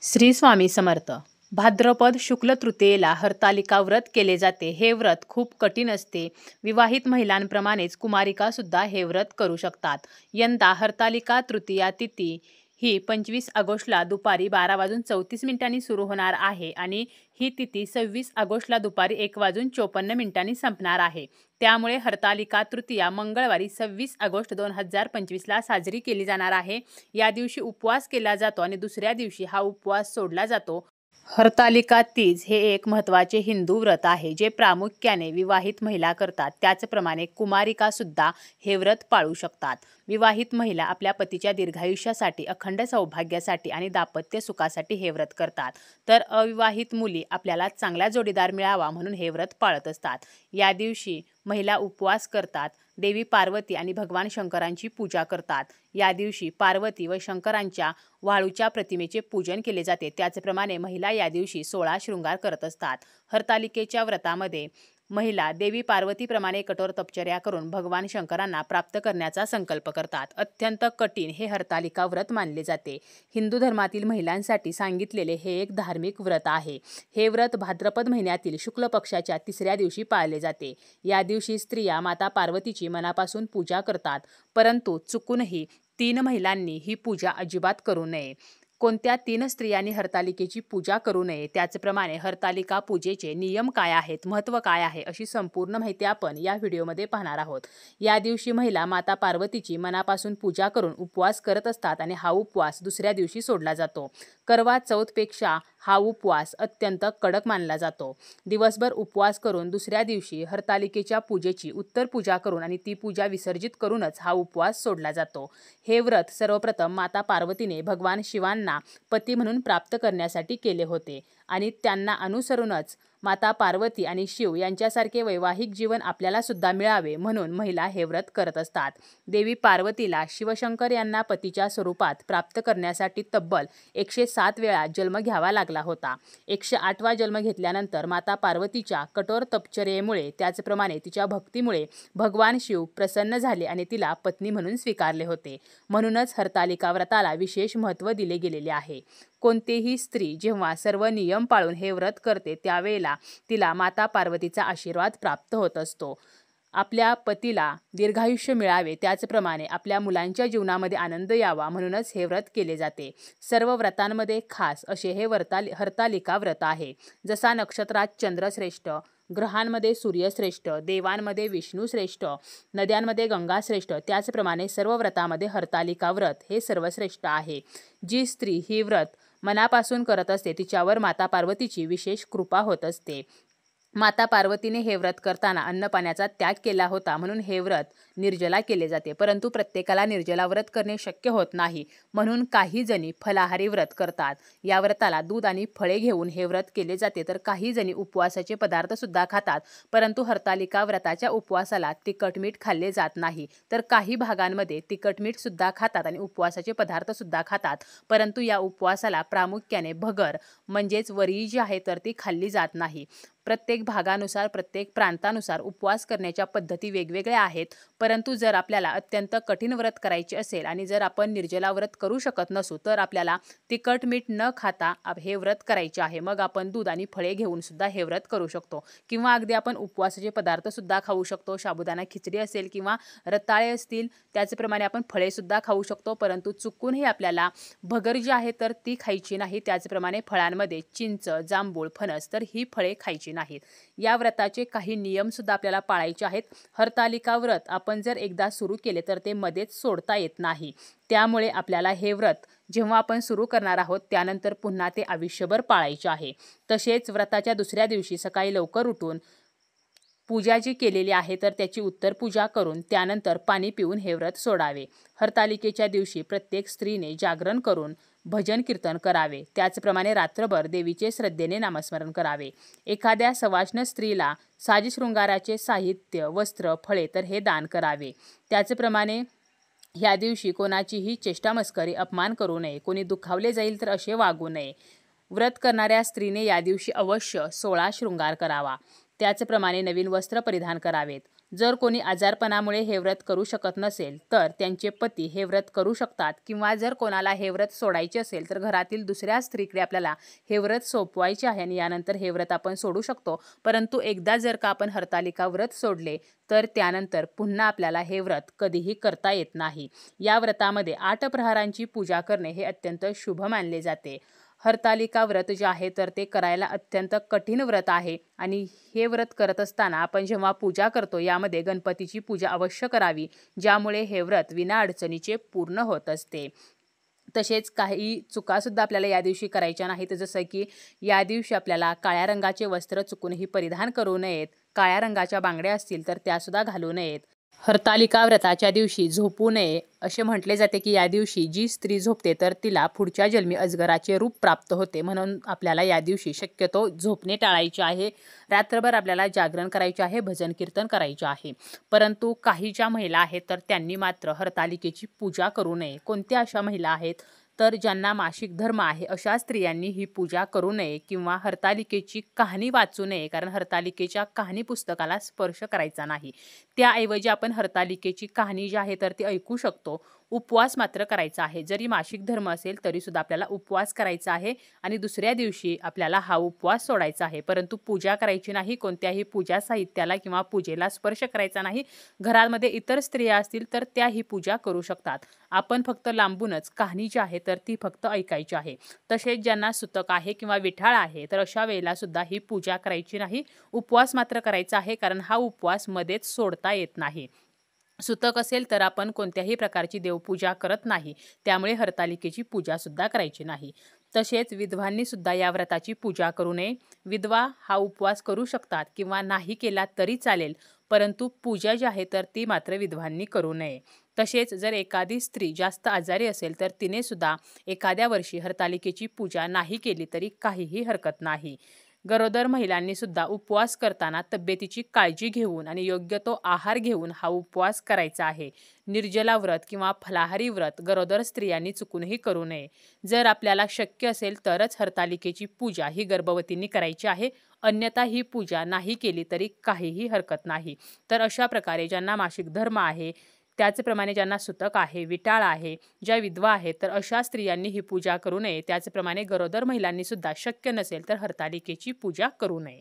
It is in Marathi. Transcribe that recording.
श्री स्वामी समर्थ. भाद्रपद शुक्ल तृतीयेला हरतालिका व्रत केले जाते. हे व्रत खूप कठीण असते. विवाहित महिलांप्रमाणेच कुमारिका सुद्धा हे व्रत करू शकतात. यंदा हरतालिका तृतीया तिथी ही 25 ऑगस्टला दुपारी 12:34 सुरू होणार आहे आणि ही तिथी 26 ऑगस्टला दुपारी 1:54 संपणार आहे. त्यामुळे हरतालिका तृतीया मंगळवारी 26 ऑगस्ट 2025ला साजरी केली जाणार आहे. या दिवशी उपवास केला जातो आणि दुसऱ्या दिवशी हा उपवास सोडला जातो. हरतालिका तीज हे एक महत्त्वाचे हिंदू व्रत आहे जे प्रामुख्याने विवाहित महिला करतात. त्याचप्रमाणे कुमारिका सुद्धा हे व्रत पाळू शकतात. विवाहित महिला आपल्या पतीच्या दीर्घायुष्यासाठी, अखंड सौभाग्यासाठी आणि दाम्पत्य सुखासाठी हे व्रत करतात. तर अविवाहित मुली आपल्याला चांगला जोडीदार मिळावा म्हणून हे व्रत पाळत असतात. या दिवशी महिला उपवास करतात. देवी पार्वती आणि भगवान शंकरांची पूजा करतात. या दिवशी पार्वती व शंकरांच्या वाळूच्या प्रतिमेचे पूजन केले जाते. त्याचप्रमाणे महिला या दिवशी 16 शृंगार करत असतात. हरतालिकेच्या व्रतामध्ये महिला देवी पार्वतीप्रमाणे कठोर तपश्चर्या करून भगवान शंकरांना प्राप्त करण्याचा संकल्प करतात. अत्यंत कठीण हे हरतालिका व्रत मानले जाते. हिंदू धर्मातील महिलांसाठी सांगितलेले हे एक धार्मिक व्रत आहे. हे व्रत भाद्रपद महिन्यातील शुक्ल पक्षाच्या 3ऱ्या दिवशी पाळले जाते. या दिवशी स्त्रिया माता पार्वतीची मनापासून पूजा करतात. परंतु चुकूनही 3 महिलांनी ही पूजा अजिबात करू नये. कोणत्या 3 स्त्रियांनी हरतालिकेची पूजा करू नये, त्याचप्रमाणे हरतालिका पूजेचे नियम काय आहेत, महत्त्व काय आहे, अशी संपूर्ण माहिती आपण या व्हिडिओमध्ये पाहणार आहोत. या दिवशी महिला माता पार्वतीची मनापासून पूजा करून उपवास करत असतात आणि हा उपवास दुसऱ्या दिवशी सोडला जातो. करवा चौथपेक्षा हा उपवास अत्यंत कडक मानला जातो. दिवसभर उपवास करून दुसऱ्या दिवशी हरतालिकेच्या पूजेची उत्तर पूजा करून आणि ती पूजा विसर्जित करूनच हा उपवास सोडला जातो. हे व्रत सर्वप्रथम माता पार्वतीने भगवान शिवांना पती म्हणून प्राप्त करण्यासाठी केले होते आणि त्यांना अनुसरूनच माता पार्वती आणि शिव यांच्यासारखे वैवाहिक जीवन आपल्याला सुद्धा मिळावे म्हणून महिला हे व्रत करत असतात. देवी पार्वतीला शिवशंकर यांना पतीच्या स्वरूपात प्राप्त करण्यासाठी तब्बल 107 वेळा जन्म घ्यावा लागला होता. 108वा जन्म घेतल्यानंतर माता पार्वतीच्या कठोर तपश्चर्येमुळे त्याचप्रमाणे तिच्या भक्तीमुळे भगवान शिव प्रसन्न झाले आणि तिला पत्नी म्हणून स्वीकारले होते. म्हणूनच हरतालिका व्रताला विशेष महत्त्व दिले गेलेले आहे. कोणतीही स्त्री जेव्हा सर्व नियम पाळून हे व्रत करते त्यावेळेला तिला माता पार्वतीचा आशीर्वाद प्राप्त होत असतो. आपल्या पतीला दीर्घायुष्य मिळावे, त्याचप्रमाणे आपल्या मुलांच्या जीवनामध्ये आनंद यावा म्हणूनच हे व्रत केले जाते. सर्व व्रतांमध्ये खास असे हे हरतालिका व्रत आहे. जसा नक्षत्रात चंद्र श्रेष्ठ, ग्रहांमध्ये सूर्य श्रेष्ठ, देवांमध्ये विष्णू श्रेष्ठ, नद्यांमध्ये गंगा श्रेष्ठ, त्याचप्रमाणे सर्व व्रतामध्ये हरतालिका व्रत हे सर्वश्रेष्ठ आहे. जी स्त्री ही व्रत मनापासून करत असते तिच्यावर माता पार्वतीची विशेष कृपा होत असते. माता पार्वतीने हे व्रत करताना अन्नपाण्याचा त्याग केला होता म्हणून हे व्रत निर्जला केले जाते. परंतु प्रत्येकाला निर्जला व्रत करणे शक्य होत नाही म्हणून काही जणी फलाहारी व्रत करतात. या व्रताला दूध आणि फळे घेऊन हे व्रत केले जाते. तर काही जणी उपवासाचे पदार्थ सुद्धा खातात. परंतु हरतालिका व्रताच्या उपवासाला तिखट मीठ खाल्ले जात नाही. तर काही भागांमध्ये तिखट मीठ सुद्धा खातात आणि उपवासाचे पदार्थ सुद्धा खातात. परंतु या उपवासाला प्रामुख्याने भगर म्हणजेच वरी जी आहे तर ती खाल्ली जात नाही. प्रत्येक भागानुसार, प्रत्येक प्रांतानुसार उपवास करण्याच्या पद्धती वेगवेगळ्या आहेत. परंतु जर आपल्याला अत्यंत कठीण व्रत करायचे असेल आणि जर आपण निर्जला व्रत करू शकत नसू तर आपल्याला तिखट मीठ न खाता हे व्रत करायचे आहे. मग आपण दूध आणि फळे घेऊन सुद्धा हे व्रत करू शकतो किंवा अगदी आपण उपवासाचे पदार्थ सुद्धा खाऊ शकतो. साबुदाणा खिचडी असेल किंवा रताळे असतील त्याचप्रमाणे आपण फळे सुद्धा खाऊ शकतो. परंतु चुकूनही आपल्याला भगर जी आहे तर ती खायची नाही. त्याचप्रमाणे फळांमध्ये चिंच, जांभूळ, फणस तर ही फळे खायची नाहीत. या व्रताचे काही नियम सुद्धा आपल्याला पाळायचे आहेत. हरतालिका व्रत आपण जर एकदा सुरू केले तर ते मध्येच सोडता येत नाही. त्यामुळे आपल्याला हे व्रत जेव्हा आपण सुरू करणार आहोत त्यानंतर पुन्हा ते आयुष्यभर पाळायचे आहे. तसेच व्रताच्या दुसऱ्या दिवशी सकाळी लवकर उठून पूजा जी केलेली आहे तर त्याची उत्तर पूजा करून त्यानंतर पाणी पिऊन हे व्रत सोडावे. हरतालिकेच्या दिवशी प्रत्येक स्त्रीने जागरण करून भजन कीर्तन करावे. त्याचप्रमाणे रात्रभर देवीचे श्रद्धेने नामस्मरण करावे. एखाद्या सवाष्ण स्त्रीला साजशृंगाराचे साहित्य, वस्त्र, फळे तर हे दान करावे. त्याचप्रमाणे ह्या दिवशी कोणाचीही चेष्टा मस्करी, अपमान करू नये. कोणी दुखावले जाईल तर असे वागू नये. व्रत करणाऱ्या स्त्रीने या दिवशी अवश्य 16 शृंगार करावा. त्याचप्रमाणे नवीन वस्त्र परिधान करावेत. जर कोणी आजारपणामुळे हे व्रत करू शकत नसेल तर त्यांचे पती हे व्रत करू शकतात, किंवा जर कोणाला हे व्रत सोडायचे असेल तर घरातील दुसऱ्या स्त्रीकडे आपल्याला हे व्रत सोपवायचे आहे आणि यानंतर हे व्रत आपण सोडू शकतो. परंतु एकदा जर का आपण हरतालिका व्रत सोडले तर त्यानंतर पुन्हा आपल्याला हे व्रत कधीही करता येत नाही. या व्रतामध्ये 8 प्रहरांची पूजा करणे हे अत्यंत शुभ मानले जाते. हरतालिका व्रत जे आहे तर ते करायला अत्यंत कठीण व्रत आहे आणि हे व्रत करत असताना आपण जेव्हा पूजा करतो यामध्ये गणपतीची पूजा अवश्य करावी, ज्यामुळे हे व्रत विना अडचणीचे पूर्ण होत असते. तसेच काही चुकासुद्धा आपल्याला या दिवशी करायच्या नाहीत, जसं की या दिवशी आपल्याला काळ्या रंगाचे वस्त्र चुकूनही परिधान करू नयेत. काळ्या रंगाच्या बांगड्या असतील तर त्यासुद्धा घालू नयेत. हरतालिका व्रताच्या दिवशी झोपू नये. असे म्हटले जाते की या दिवशी जी स्त्री झोपते तर तिला पुढच्या जन्मी अजगराचे रूप प्राप्त होते, म्हणून आपल्याला या दिवशी शक्यतो झोपणे टाळायचे आहे. रात्रभर आपल्याला जागरण करायचे आहे, भजन कीर्तन करायचे आहे. परंतु काही ज्या महिला आहेत तर त्यांनी मात्र हरतालिकेची पूजा करू नये. कोणत्या अशा महिला आहेत तर ज्यांना मासिक धर्म आहे अशा स्त्रियांनी ही पूजा करू नये किंवा हरतालिकेची कहाणी वाचू नये, कारण हरतालिकेच्या कहाणी पुस्तकाला स्पर्श करायचा नाही. त्याऐवजी आपण हरतालिकेची कहाणी जी आहे तर ती ऐकू शकतो. उपवास मात्र करायचा आहे. जरी मासिक धर्म असेल तरी सुद्धा आपल्याला उपवास करायचा आहे आणि दुसऱ्या दिवशी आपल्याला हा उपवास सोडायचा आहे. परंतु पूजा करायची नाही, कोणत्याही पूजा साहित्याला किंवा पूजेला स्पर्श करायचा नाही. घरामध्ये इतर स्त्रिया असतील तर त्या ही पूजा करू शकतात. आपण फक्त लांबूनच कहाणी जी आहे तर ती फक्त ऐकायची आहे. तसेच ज्यांना सुतक आहे किंवा विठाळ आहे तर अशा वेळेला सुद्धा ही पूजा करायची नाही. उपवास मात्र करायचा आहे, कारण हा उपवास मध्येच सोडता येत नाही. सुतक असेल तर आपण कोणत्याही प्रकारची देवपूजा करत नाही, त्यामुळे हरतालिकेची पूजा सुद्धा करायची नाही. तसेच विधवांनी सुद्धा या व्रताची पूजा करू नये. विधवा हा उपवास करू शकतात किंवा नाही केला तरी चालेल, परंतु पूजा जी आहे तर ती मात्र विधवांनी करू नये. तसेच जर एखादी स्त्री जास्त आजारी असेल तर तिने सुद्धा एखाद्या वर्षी हरतालिकेची पूजा नाही केली तरी काहीही हरकत नाही. गरोदर महिलांनी सुद्धा उपवास करताना तब्येतीची काळजी घेऊन आणि योग्य तो आहार घेऊन हा उपवास करायचा आहे. निर्जला व्रत किंवा फलाहारी व्रत गरोदर स्त्रियांनी चुकूनही करू नये. जर आपल्याला शक्य असेल तरच हरतालिकेची पूजा ही गर्भवतींनी करायची आहे, अन्यथा ही पूजा नाही केली तरी काहीही हरकत नाही. तर अशा प्रकारे ज्यांना मासिक धर्म आहे, त्याचप्रमाणे ज्यांना सुतक आहे, विटाळ आहे, ज्या विधवा आहेत तर अशा स्त्रियांनी ही पूजा करू नये. त्याचप्रमाणे गरोदर महिलांनी सुद्धा शक्य नसेल तर हरतालिकेची पूजा करू नये.